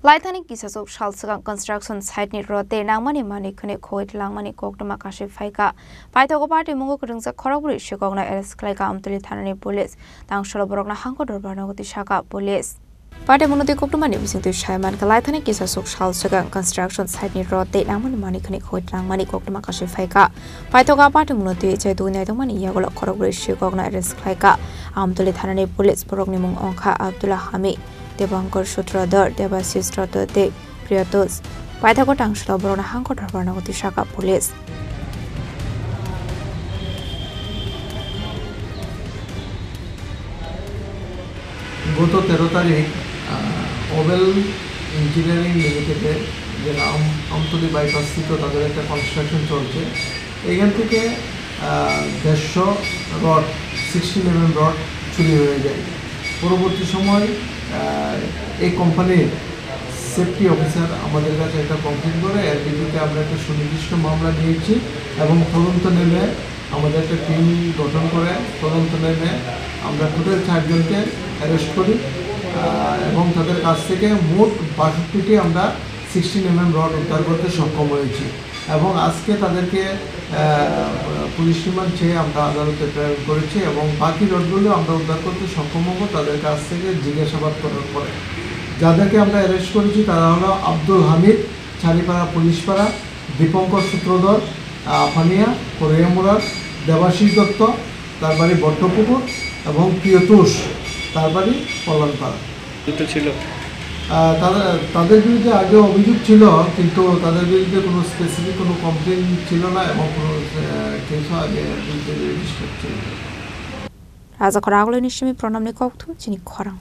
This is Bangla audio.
Laithani kisasok shalsagang construction site ni rote nangmani mani khune khoit langmani koktama kashi phaika paithogo party mungo kurungsa khoraguri shikogna rs klaika amtuli thanani police tangsholo borokna hangko dorbarna goti shaka police Party munoti koktumani bisingtu shaiman ka laithani kisasok shalsagang construction site ni rote nangmani mani khune khoit langmani koktama kashi phaika paithoga party munoti chedu naidongmani yagolo khoraguri shikogna rs klaika amtuli thanani police borokni mung ongkha Abdullah Hamid Debankar Sutradhar, Debasis Radhate, Priyatos, Paithago Tangshlo Borona Hanko Dharbarnagoti Shaka Police. গত 13 তারিখ ওবেল ইঞ্জিনিয়ারিং লিমিটেডে যে আমতলী বাইপাস স্থিত তাদের একটা কনস্ট্রাকশন চলছে এখান থেকে 150 রড 16 mm রড চুরি হয়ে যায় পরবর্তী সময় এই কোম্পানির সেফটি অফিসার আমাদের কাছে একটা কমপ্লেন করে এর ভিত্তিতে আমরা একটা সুনির্দিষ্ট মামলা নিয়েছি এবং তদন্ত নেমে আমাদের একটা টিম গঠন করে তদন্ত নেমে আমরা টোটাল 4 জনকে অ্যারেস্ট করি এবং তাদের কাছ থেকে মোট 62টি আমরা 16 mm রড উদ্ধার করতে সক্ষম হয়েছি এবং আজকে তাদেরকে পুলিশ রিমান্ড চেয়ে আমরা আদালতে প্রেরণ করেছি এবং বাকি রডগুলো আমরা উদ্ধার করতে সক্ষম হব তাদের কাছ থেকে জিজ্ঞাসাবাদ করার পরে যাদেরকে আমরা অ্যারেস্ট করেছি তারা হলো আব্দুল হামিদ ছাড়িপাড়া পুলিশপাড়া দীপঙ্কর সূত্রধর আফানিয়া কোরিয়া মুরাদ দেবাশিস দত্ত তার বাড়ি বট্টপুকুর এবং প্রিয়তোষ তার বাড়ি কল্যাণপাড়া ছিল তাদের বিরুদ্ধে আগে অভিযোগ ছিল কিন্তু তাদের বিরুদ্ধে কোনো স্পেসিফিক কোনো কমপ্লেন ছিল না এবং কোনো কেসও আগে বিরুদ্ধে রেজিস্টার ছিল Raza Koraglo Nishimi Pronamni Koktu, Chini Korang.